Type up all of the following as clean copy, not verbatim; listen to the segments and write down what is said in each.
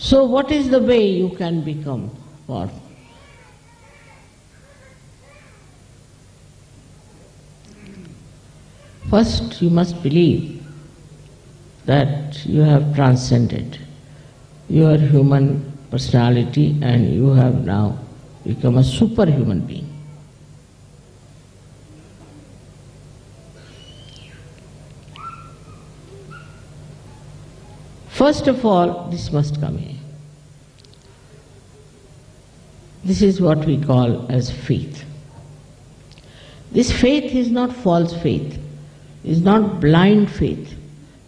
So what is the way you can become powerful? First, you must believe that you have transcended your human personality and you have now become a superhuman being. First of all, this must come in. This is what we call as faith. This faith is not false faith, is not blind faith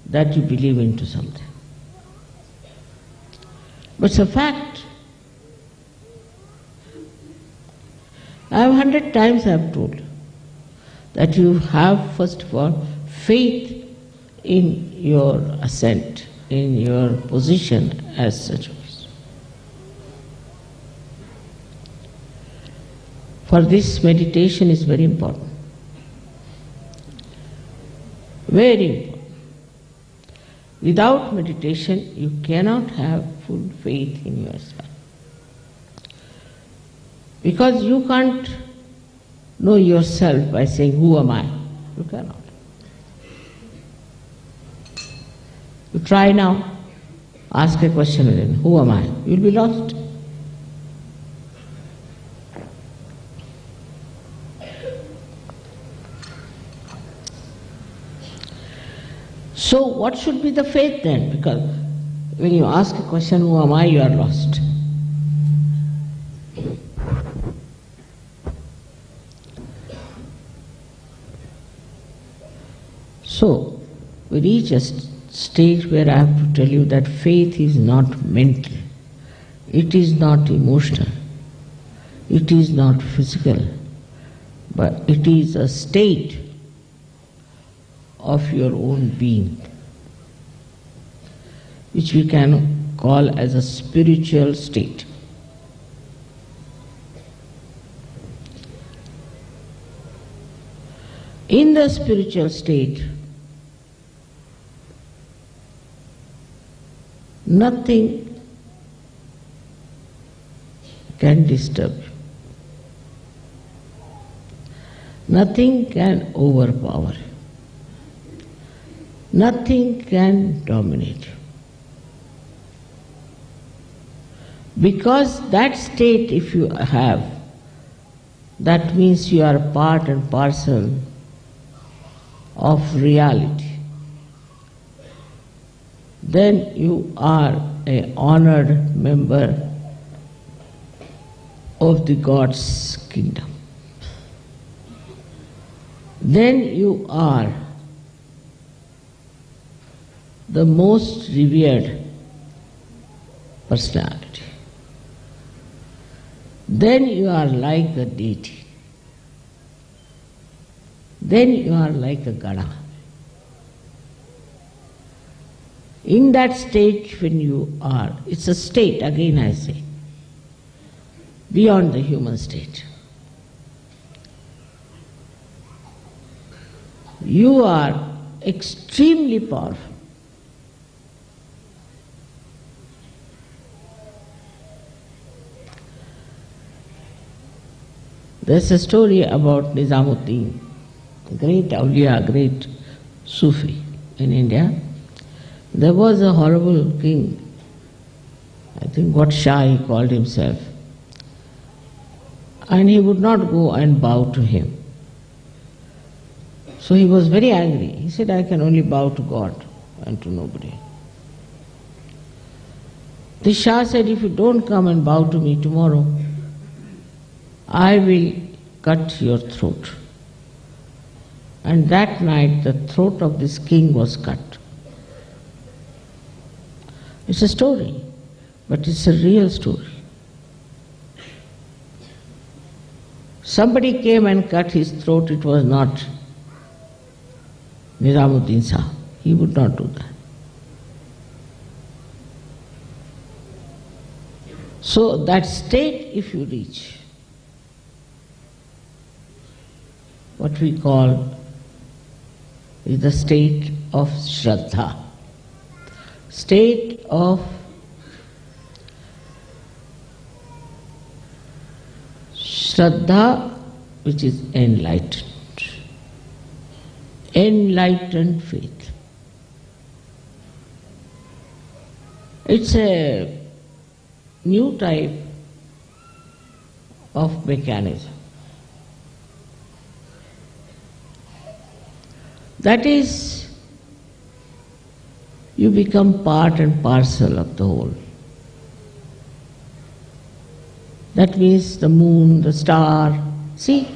that you believe into something. But it's a fact. I have 100 times I have told that you have first of all faith in your ascent, in your position as such. For this, meditation is very important. Very important. Without meditation, you cannot have full faith in yourself. Because you can't know yourself by saying, who am I? You cannot. You try now, ask a question again, who am I? You will be lost. So what should be the faith then? Because when you ask a question, who am I, you are lost. So we reach a stage where I have to tell you that faith is not mental, it is not emotional, it is not physical, but it is a state of your own being, which we can call as a spiritual state. In the spiritual state, nothing can disturb you. Nothing can overpower you. Nothing can dominate you. Because that state, if you have, that means you are part and parcel of reality. Then you are an honored member of the God's kingdom. Then you are the most revered personality. Then you are like a deity. Then you are like a Gana. In that state when you are, it's a state, again I say, beyond the human state. You are extremely powerful. There's a story about Nizamuddin, a great awliya, great Sufi in India. There was a horrible king, I think what Shah he called himself, and he would not go and bow to him. So he was very angry. He said, I can only bow to God and to nobody. The Shah said, if you don't come and bow to me tomorrow, I will cut your throat. And that night the throat of this king was cut. It's a story, but it's a real story. Somebody came and cut his throat, it was not Nizamuddin Shah. He would not do that. So that state, if you reach, what we call is the state of Shraddha, state of Shraddha, which is enlightened. Enlightened faith. It's a new type of mechanism. That is, you become part and parcel of the whole. That means the moon, the star. See,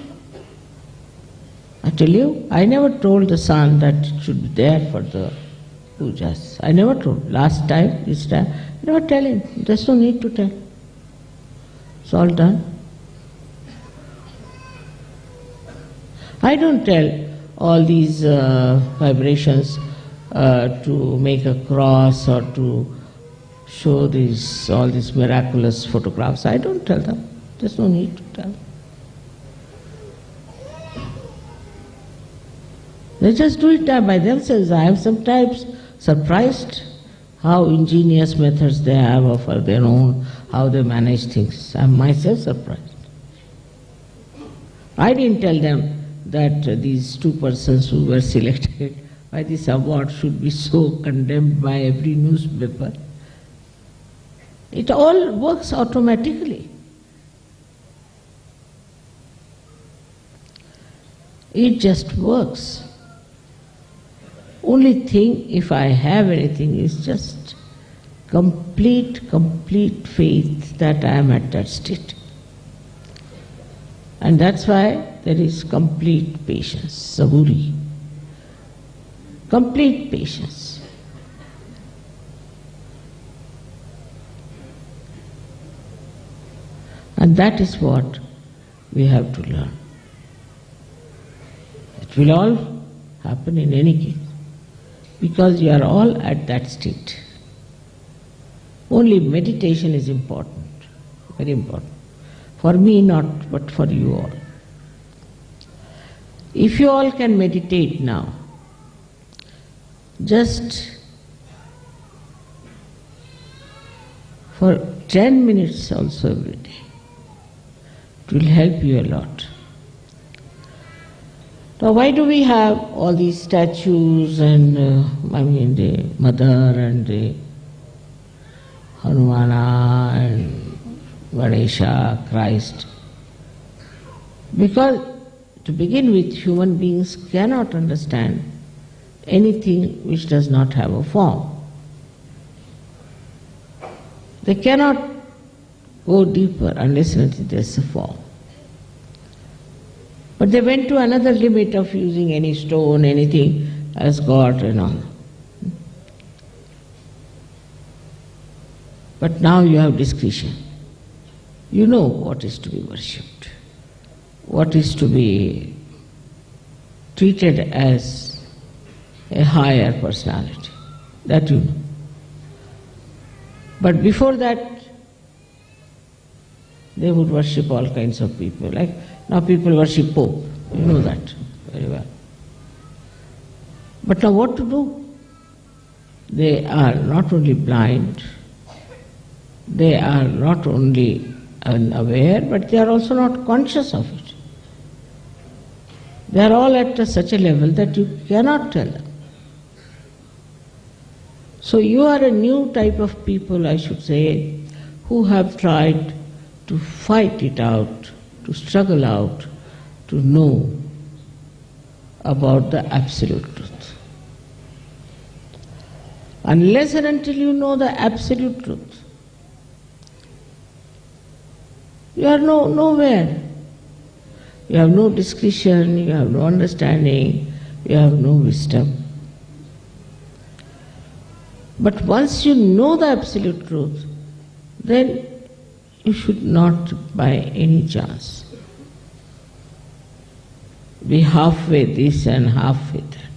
I tell you, I never told the sun that it should be there for the pujas. I never told. Last time, this time, I never tell him. There's no need to tell. It's all done. I don't tell all these vibrations to make a cross or to show all these miraculous photographs. I don't tell them. There's no need to tell. They just do it by themselves. I am sometimes surprised how ingenious methods they have of their own, how they manage things. I am myself surprised. I didn't tell them that these two persons who were selected by this award should be so condemned by every newspaper. It all works automatically. It just works. Only thing, if I have anything, is just complete faith that I am at that state. And that's why there is complete patience, saburi. Complete patience. And that is what we have to learn. It will all happen in any case, because you are all at that state. Only meditation is important, very important. For me not, but for you all. If you all can meditate now, just for 10 minutes also every day, it will help you a lot. Now why do we have all these statues and the Mother and the Hanumana and Ganesha, Christ? Because to begin with, human beings cannot understand anything which does not have a form. They cannot go deeper unless and until there is a form. But they went to another limit of using any stone, anything as God and all. But now you have discretion. You know what is to be worshipped, what is to be treated as a higher personality. That you know. But before that, they would worship all kinds of people. Like now people worship Pope. You know that very well. But now what to do? They are not only blind, they are not only unaware, but they are also not conscious of it. They are all at such a level that you cannot tell them. So you are a new type of people, I should say, who have tried to fight it out, to struggle out, to know about the absolute truth. Unless and until you know the absolute truth, you are nowhere. You have no discretion, you have no understanding, you have no wisdom. But once you know the absolute truth, then you should not by any chance be halfway this and halfway that.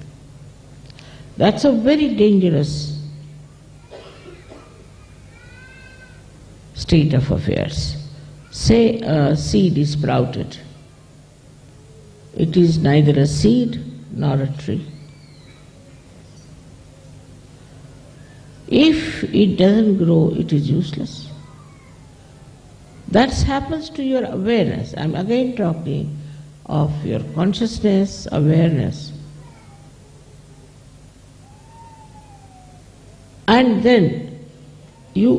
That's a very dangerous state of affairs. Say a seed is sprouted. It is neither a seed nor a tree. If it doesn't grow, it is useless. That happens to your awareness. I'm again talking of your consciousness, awareness. And then you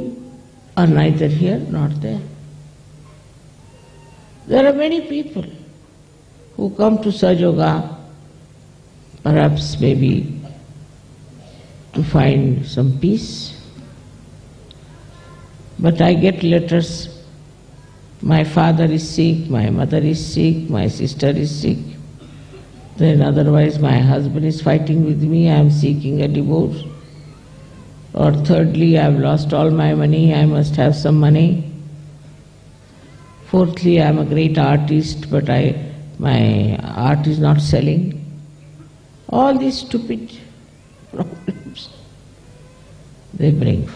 are neither here nor there. There are many people who come to Sahaja Yoga, perhaps maybe to find some peace. But I get letters, my father is sick, my mother is sick, my sister is sick. Then otherwise my husband is fighting with me, I am seeking a divorce. Or thirdly, I have lost all my money, I must have some money. Fourthly, I am a great artist, but my art is not selling. All these stupid problems they bring.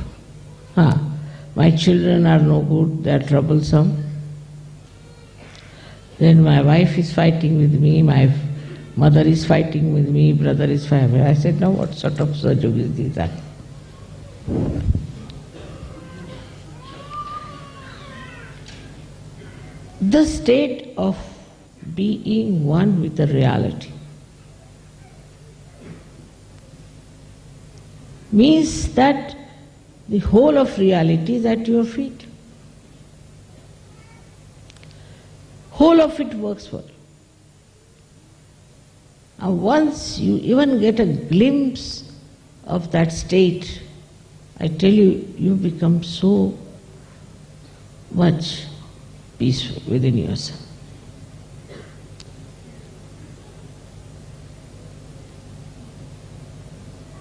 My children are no good, they are troublesome. Then my wife is fighting with me, my mother is fighting with me, brother is fighting with me. I said, now what sort of Sahaja Yoga is that? The state of being one with the reality means that the whole of reality is at your feet. Whole of it works for you. And once you even get a glimpse of that state, I tell you, you become so much peaceful within yourself.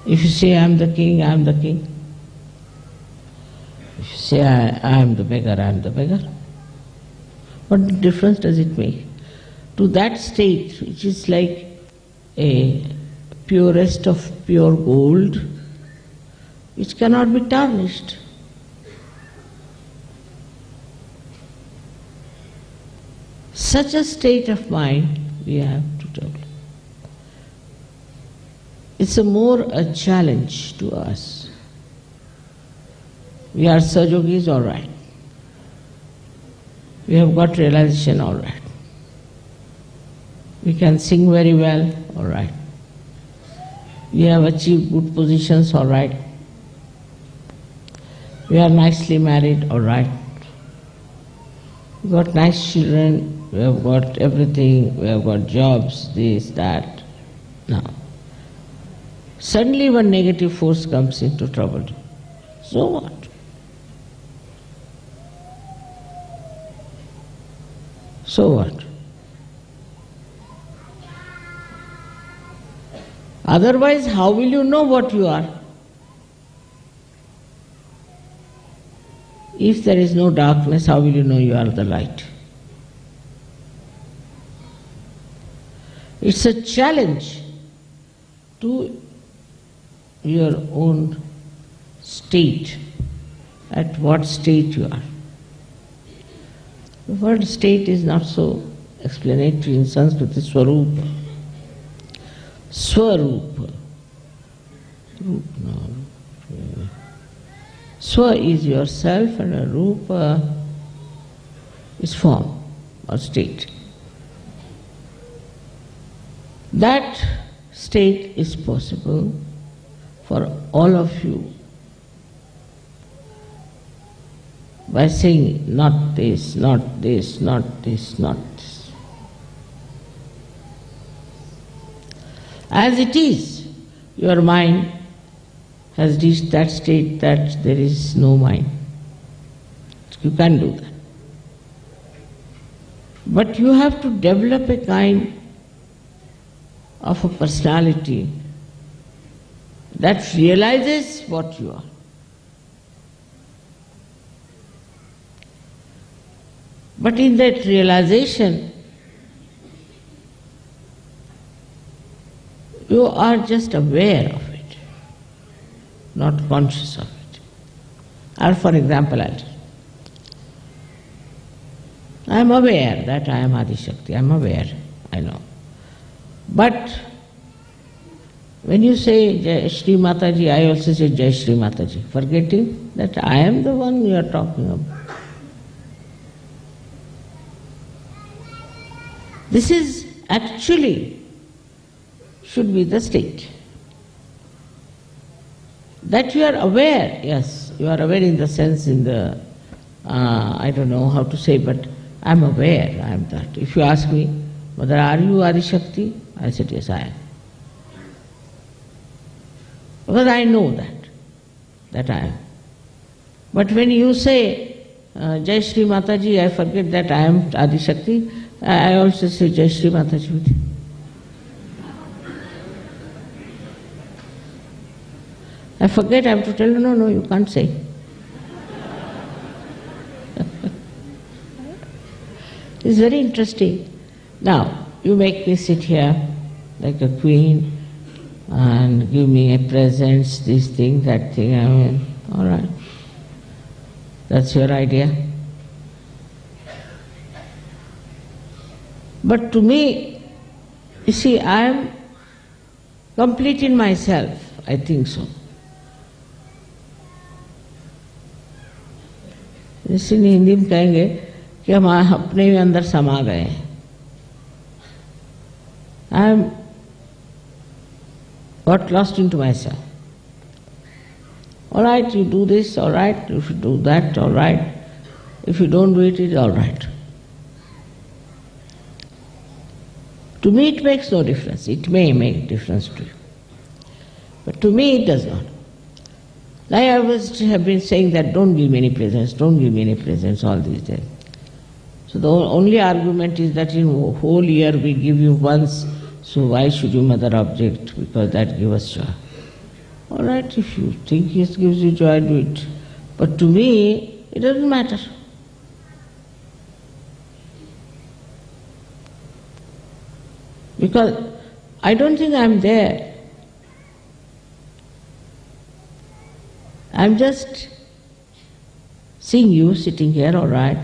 If you say, I am the king, I am the king. If you say, I am the beggar, I am the beggar. What difference does it make? To that state, which is like a purest of pure gold, which cannot be tarnished. Such a state of mind we have to develop. It's more a challenge to us. We are Sahaja Yogis, all right. We have got realization, all right. We can sing very well, all right. We have achieved good positions, all right. We are nicely married, all right. We got nice children, we have got everything, we have got jobs, this, that. Now, suddenly one negative force comes into trouble. So what? So what? Otherwise, how will you know what you are? If there is no darkness, how will you know you are the light? It's a challenge to your own state, at what state you are. The word state is not so explanatory in Sanskrit, it's swarupa. Swarupa. Swa is yourself and a rupa is form or state. That state is possible for all of you by saying not this, not this, not this, not this. As it is, your mind has reached that state that there is no mind. You can't do that. But you have to develop a kind of a personality that realizes what you are. But in that realization, you are just aware of it, not conscious of it. Or for example, I am aware that I am Adi Shakti, I am aware, I know. But when you say Jai Shri Mataji, I also say Jai Shri Mataji, forgetting that I am the one you are talking about. This is actually should be the state. That you are aware, yes, you are aware in the sense I don't know how to say, but I am aware, I am that. If you ask me, Mother, are you Adi Shakti? I said, yes, I am. Because I know that I am. But when you say, Jai Shri Mataji, I forget that I am Adi Shakti, I also say Jai Shri Mataji with you. I forget, I have to tell you, no, you can't say. It's very interesting. Now, you make me sit here like a queen and give me a presents, this thing, that thing, I mean, all right. That's your idea. But to me, you see, I am complete in myself, I think so. इसलिए हिंदी में कहेंगे कि हम अपने ही अंदर समा गए हैं. I am got lost into myself. All right, you do this, all right. If you do that, all right. If you don't do it, it's all right. To me, it makes no difference. It may make difference to you, but to me, it does not. Like I have been saying that don't give me any presents, don't give me any presents all these days. So the only argument is that in a whole year we give you once, so why should you mother object? Because that gives us joy. All right, if you think it gives you joy, do it. But to me, it doesn't matter. Because I don't think I'm there. I'm just seeing you sitting here, all right.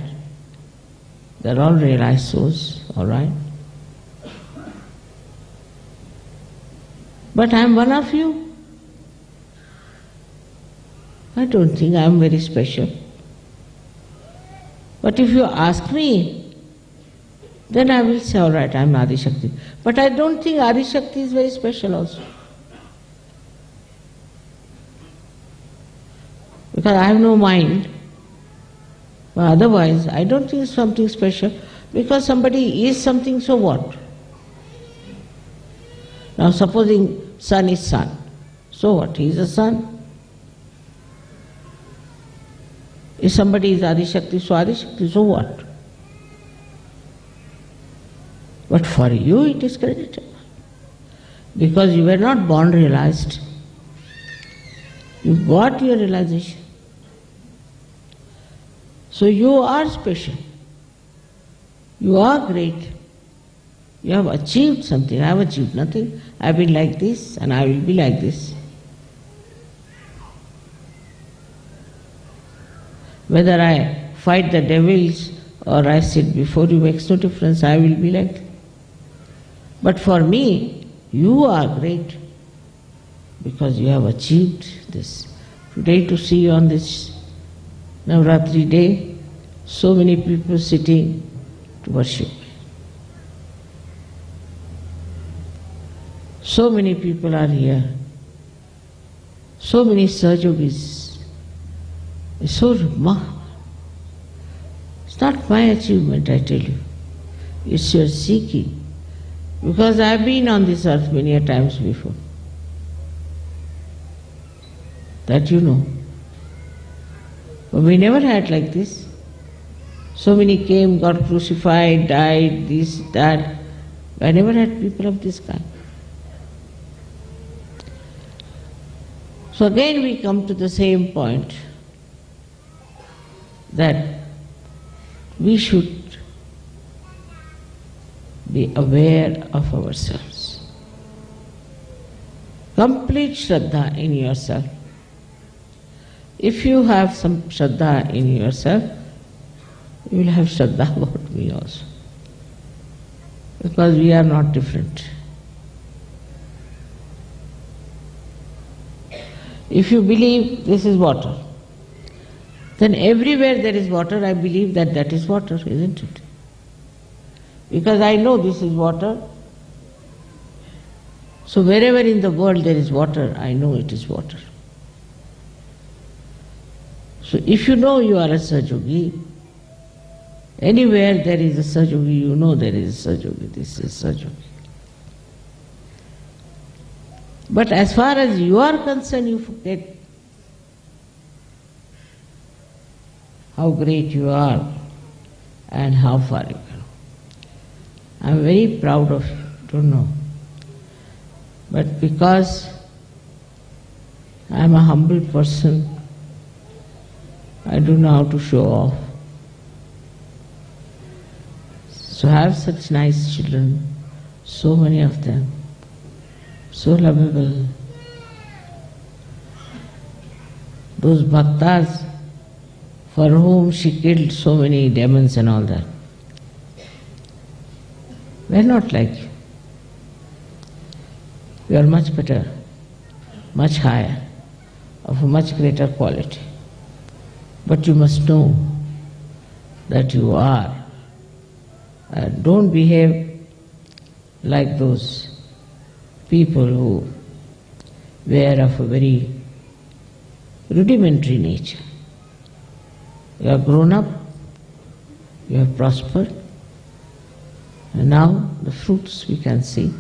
They're all realized souls, all right. But I'm one of you. I don't think I'm very special. But if you ask me, then I will say, all right, I'm Adi Shakti. But I don't think Adi Shakti is very special also. Because I have no mind. But otherwise, I don't think it's something special. Because somebody is something, so what? Now supposing sun is sun. So what? He is a sun. If somebody is Adi Shakti, so what? But for you it is credited. Because you were not born realized. You got your realization. So you are special. You are great. You have achieved something. I have achieved nothing. I have been like this and I will be like this. Whether I fight the devils or I sit before you makes no difference. I will be like that. But for me, you are great because you have achieved this. Today to see you on this Navaratri day, so many people sitting to worship. So many people are here. So many Sahajogis. It's so remarkable. It's not my achievement, I tell you. It's your seeking. Because I've been on this earth many a times before. That you know. But we never had like this. So many came, got crucified, died, this, that. I never had people of this kind. So again we come to the same point, that we should be aware of ourselves. Complete Shraddha in yourself. If you have some Shraddha in yourself, you will have Shraddha about me also. Because we are not different. If you believe this is water, then everywhere there is water, I believe that that is water, isn't it? Because I know this is water. So wherever in the world there is water, I know it is water. So if you know you are a Sahaja, anywhere there is a Sahaja, you know there is a Sahaja, this is Sahaja. But as far as you are concerned, you forget how great you are and how far you can. I am very proud of you, don't know. But because I am a humble person, I don't know how to show off. So have such nice children, so many of them, so lovable. Those bhaktas for whom she killed so many demons and all that, we are not like you. You are much better, much higher, of a much greater quality. But you must know that you are. Don't behave like those people who were of a very rudimentary nature. You have grown up, you have prospered, and now the fruits we can see.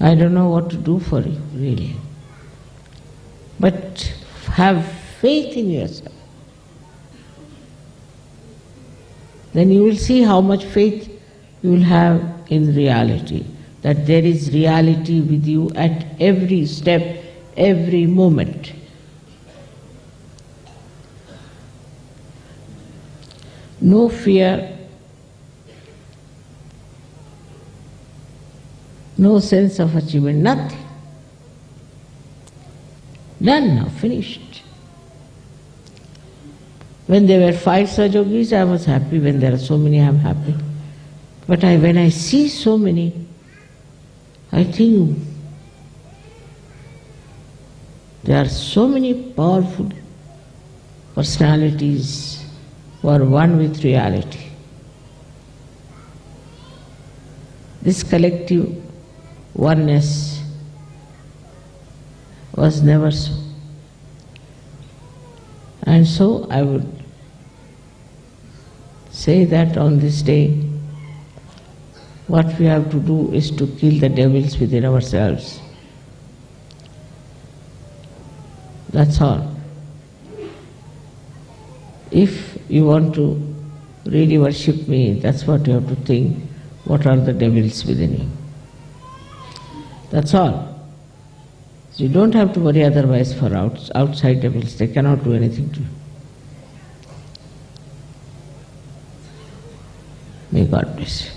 I don't know what to do for you, really. But have faith in yourself. Then you will see how much faith you will have in reality, that there is reality with you at every step, every moment. No fear, no sense of achievement, nothing. Done now, finished. When there were 5 Sahajogis, I was happy. When there are so many, I am happy. But when I see so many, I think there are so many powerful personalities who are one with reality. This collective oneness was never so. And so I would say that on this day, what we have to do is to kill the devils within ourselves. That's all. If you want to really worship me, that's what you have to think. What are the devils within you? That's all. So you don't have to worry otherwise for outside devils. They cannot do anything to you. May God bless you.